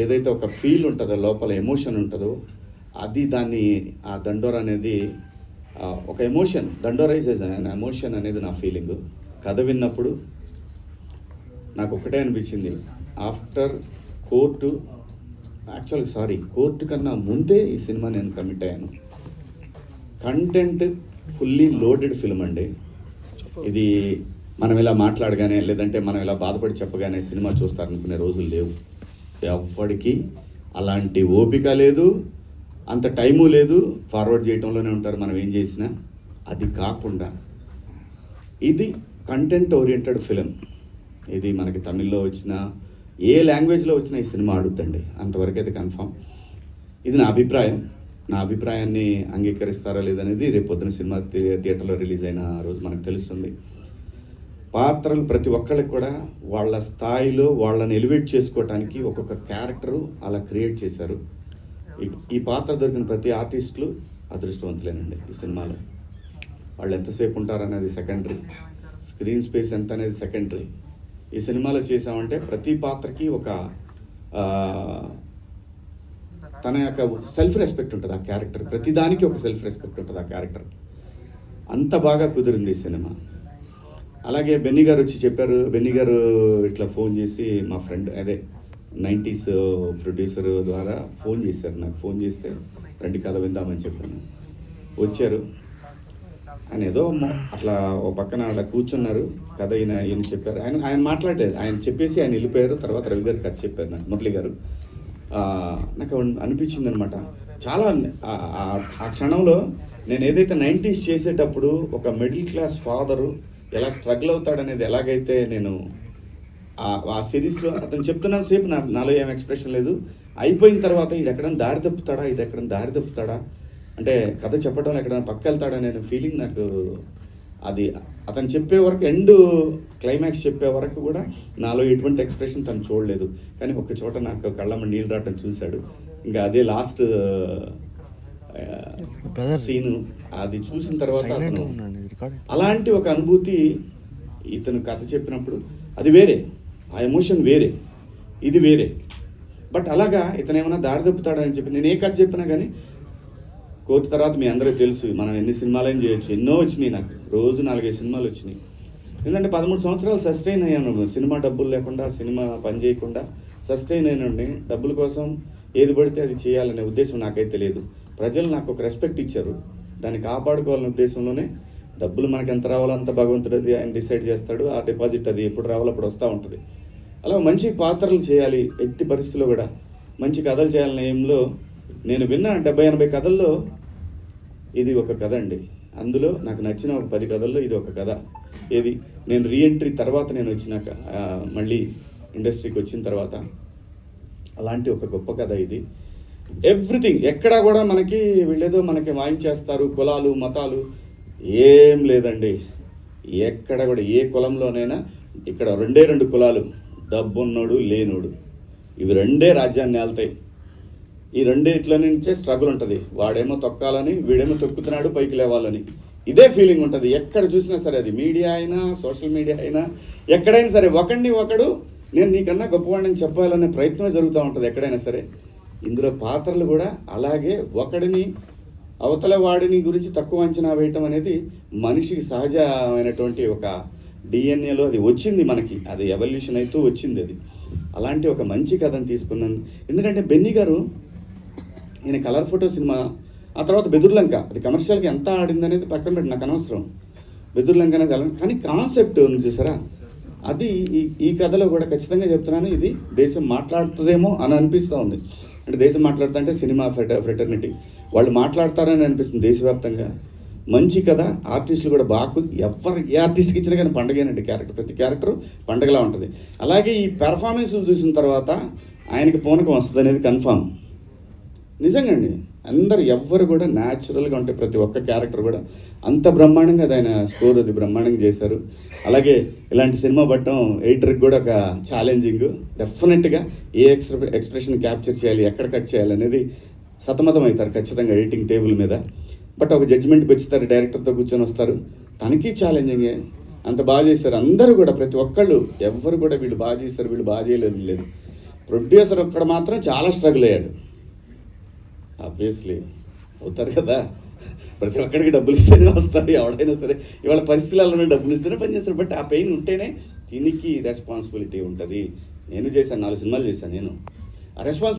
ఏదైతే ఒక ఫీల్ ఉంటుందో, లోపల ఎమోషన్ ఉంటుందో, అది దాన్ని ఆ దండోర అనేది ఒక ఎమోషన్, దండోరైజ్ ఎమోషన్ అనేది నా ఫీలింగు. కథ విన్నప్పుడు నాకు ఒకటే అనిపించింది, ఆఫ్టర్ కోర్టు కన్నా ముందే ఈ సినిమా నేను కమిట్ అయ్యాను. కంటెంట్ ఫుల్లీ లోడెడ్ ఫిల్మ్ అండి ఇది. మనం ఇలా మాట్లాడగానే, లేదంటే మనం ఇలా బాధపడి చెప్పగానే సినిమా చూస్తారనుకునే రోజులు లేవు. ఎవ్వడికి అలాంటి ఓపిక లేదు, అంత టైము లేదు. ఫార్వర్డ్ చేయటంలోనే ఉంటారు మనం ఏం చేసినా. అది కాకుండా ఇది కంటెంట్ ఓరియంటెడ్ ఫిలిం. ఇది మనకి తమిళ్లో వచ్చిన, ఏ లాంగ్వేజ్లో వచ్చినా ఈ సినిమా ఆడుద్దండి, అంతవరకు అయితే కన్ఫామ్. ఇది నా అభిప్రాయం. నా అభిప్రాయాన్ని అంగీకరిస్తారా లేదనేది రేపు పొద్దున సినిమా థియేటర్లో రిలీజ్ అయిన రోజు మనకు తెలుస్తుంది. పాత్రలు ప్రతి ఒక్కళ్ళకి కూడా వాళ్ళ స్థాయిలో వాళ్ళని ఎలివేట్ చేసుకోవటానికి ఒక్కొక్క క్యారెక్టరు అలా క్రియేట్ చేశారు. ఈ పాత్ర దొరికిన ప్రతి ఆర్టిస్టులు అదృష్టవంతులేనండి. ఈ సినిమాలో వాళ్ళు ఎంతసేపు ఉంటారనేది సెకండరీ, స్క్రీన్ స్పేస్ ఎంత అనేది సెకండరీ. ఈ సినిమాలో చేసామంటే ప్రతి పాత్రకి ఒక తన యొక్క సెల్ఫ్ రెస్పెక్ట్ ఉంటుంది ఆ క్యారెక్టర్. ప్రతిదానికి ఒక సెల్ఫ్ రెస్పెక్ట్ ఉంటుంది ఆ క్యారెక్టర్కి. అంత బాగా కుదిరింది ఈ సినిమా. అలాగే బెన్నీ గారు వచ్చి చెప్పారు. బెన్నీ గారు ఇట్లా ఫోన్ చేసి, మా ఫ్రెండ్ అదే 90s ప్రొడ్యూసర్ ద్వారా ఫోన్ చేశారు నాకు. ఫోన్ చేస్తే రండి కథ విందామని చెప్పాను. వచ్చారు. ఆయన ఏదో అట్లా ఓ పక్కన అలా కూర్చున్నారు. కథ ఈయన చెప్పారు. ఆయన మాట్లాడలేదు. ఆయన చెప్పేసి ఆయన వెళ్ళిపోయారు. తర్వాత రవి గారు కథ చెప్పారు నాకు, మురళి గారు. నాకు అనిపించింది అనమాట చాలా. ఆ క్షణంలో నేను ఏదైతే 90s చేసేటప్పుడు ఒక మిడిల్ క్లాస్ ఫాదరు ఎలా స్ట్రగుల్ అవుతాడనేది ఎలాగైతే నేను ఆ సిరీస్లో అతను చెప్తున్నంత సేపు నాలో ఏం ఎక్స్ప్రెషన్ లేదు. అయిపోయిన తర్వాత ఇది ఎక్కడైనా దారి తప్పుతాడా అంటే కథ చెప్పడం ఎక్కడైనా పక్క వెళ్తాడా అనే ఫీలింగ్ నాకు. అది అతను చెప్పే వరకు, ఎండ్ క్లైమాక్స్ చెప్పే వరకు కూడా నాలో ఎటువంటి ఎక్స్ప్రెషన్ తను చూడలేదు. కానీ ఒక చోట నాకు కళ్ళమ్మ నీళ్ళు రావటం చూశాడు. ఇంకా అదే లాస్ట్ సీను. అది చూసిన తర్వాత అతను అలాంటి ఒక అనుభూతి ఇతను కథ చెప్పినప్పుడు అది వేరే, ఆ ఎమోషన్ వేరే, ఇది వేరే. బట్ అలాగా ఇతను ఏమైనా దారి తప్పుతాడని చెప్పి నేను ఏ కథ చెప్పినా కానీ, కోర్టు తర్వాత మీ అందరికీ తెలుసు మనం ఎన్ని సినిమాలైనా చేయొచ్చు. ఎన్నో వచ్చినాయి నాకు, రోజు 4-5 సినిమాలు వచ్చినాయి. ఎందుకంటే 13 సంవత్సరాలు సస్టైన్ అయ్యాను. సినిమా డబ్బులు లేకుండా, సినిమా పని చేయకుండా సస్టైన్ అయినండి. డబ్బుల కోసం ఏది పడితే అది చేయాలనే ఉద్దేశం నాకైతే లేదు. ప్రజలు నాకు ఒక రెస్పెక్ట్ ఇచ్చారు, దాన్ని కాపాడుకోవాలనే ఉద్దేశంలోనే. డబ్బులు మనకి ఎంత రావాలో అంత భగవంతుడు అది ఆయన డిసైడ్ చేస్తాడు. ఆ డిపాజిట్ అది ఎప్పుడు రావాలో అప్పుడు వస్తూ ఉంటుంది. అలా మంచి పాత్రలు చేయాలి, ఎట్టి పరిస్థితుల్లో కూడా మంచి కథలు చేయాలనే ఏంలో నేను విన్న 70-80 కథల్లో ఇది ఒక కథ అండి. అందులో నాకు నచ్చిన ఒక 10 కథల్లో ఇది ఒక కథ. ఏది నేను రీఎంట్రీ తర్వాత నేను వచ్చినాక, మళ్ళీ ఇండస్ట్రీకి వచ్చిన తర్వాత అలాంటి ఒక గొప్ప కథ ఇది. ఎవ్రీథింగ్ ఎక్కడా కూడా మనకి వీళ్ళేదో మనకి వాయించేస్తారు, కులాలు మతాలు ఏం లేదండి. ఎక్కడ కూడా ఏ కులంలోనైనా ఇక్కడ 2 కులాలు, డబ్బున్నోడు లేనోడు, ఇవి 2 రాజ్యాన్ని ఏళ్తాయి. ఈ 2 నుంచే స్ట్రగుల్ ఉంటుంది. వాడేమో తొక్కాలని, వీడేమో తొక్కుతున్నాడు పైకి లేవాలని. ఇదే ఫీలింగ్ ఉంటుంది ఎక్కడ చూసినా సరే. అది మీడియా అయినా, సోషల్ మీడియా అయినా, ఎక్కడైనా సరే ఒకడిని ఒకడు నేను నీకన్నా గొప్పవాడిని చెప్పాలనే ప్రయత్నమే జరుగుతూ ఉంటుంది ఎక్కడైనా సరే. ఇందులో పాత్రలు కూడా అలాగే ఒకడిని అవతల వాడిని గురించి తక్కువ అంచనా వేయటం అనేది మనిషికి సహజమైనటువంటి ఒక డిఎన్ఏలో అది వచ్చింది మనకి. అది ఎవల్యూషన్ అవుతూ వచ్చింది అది. అలాంటి ఒక మంచి కథను తీసుకున్నాను. ఎందుకంటే బెన్నీ గారు ఈయన కలర్ ఫోటో సినిమా, ఆ తర్వాత బెదుర్లంక, అది కమర్షియల్గా ఎంత ఆడింది అనేది పక్కన పెట్టి నాకు అనవసరం. బెదుర్లంక అనేది అలా, కానీ కాన్సెప్ట్ ఉంది చూసారా, అది ఈ కథలో కూడా ఖచ్చితంగా చెప్తున్నాను. ఇది దేశం మాట్లాడుతుందేమో అని అనిపిస్తూ ఉంది. అంటే దేశం మాట్లాడుతుంటే సినిమా ఫ్రెటర్నిటీ వాళ్ళు మాట్లాడతారని అనిపిస్తుంది దేశవ్యాప్తంగా. మంచి కథ, ఆర్టిస్టులు కూడా బాగా, ఏ ఆర్టిస్ట్కి ఇచ్చినా కానీ పండగేనండి. ప్రతి క్యారెక్టర్ పండగలా ఉంటుంది. అలాగే ఈ పెర్ఫార్మెన్స్లు చూసిన తర్వాత ఆయనకి పూనకం వస్తుంది అనేది కన్ఫామ్. నిజంగా అండి, అందరు ఎవ్వరు కూడా న్యాచురల్గా ఉంటే ప్రతి ఒక్క క్యారెక్టర్ కూడా అంత బ్రహ్మాండంగా ఆయన స్కోర్ అది బ్రహ్మాండంగా చేశారు. అలాగే ఇలాంటి సినిమా పట్టడం ఎడిటర్కి కూడా ఒక ఛాలెంజింగ్. డెఫినెట్గా ఏ ఎక్స్ప్రెషన్ క్యాప్చర్ చేయాలి, ఎక్కడ కట్ చేయాలి అనేది సతమతం అవుతారు ఖచ్చితంగా ఎడిటింగ్ టేబుల్ మీద. బట్ ఒక జడ్జిమెంట్కి వచ్చేస్తారు, డైరెక్టర్తో కూర్చొని వస్తారు, తనకి ఛాలెంజింగే. అంత బాగా చేశారు అందరూ కూడా, ప్రతి ఒక్కళ్ళు ఎవ్వరు కూడా వీళ్ళు బాగా చేశారు, వీళ్ళు బాగా చేయలేదు లేదు. ప్రొడ్యూసర్ ఒక్కడ మాత్రం చాలా స్ట్రగుల్ అయ్యాడు. ఆబ్వియస్లీ అవుతారు కదా, ప్రతి ఒక్కడికి డబ్బులు ఇస్తేనే వస్తారు, ఎవడైనా సరే ఇవాళ పరిస్థితులలో డబ్బులు ఇస్తేనే పనిచేస్తారు. బట్ ఆ పెయిన్ ఉంటేనే దీనికి రెస్పాన్సిబిలిటీ ఉంటుంది. నేను చేశాను, 4 సినిమాలు చేశాను నేను. ఆ రెస్పాన్సిబిలిటీ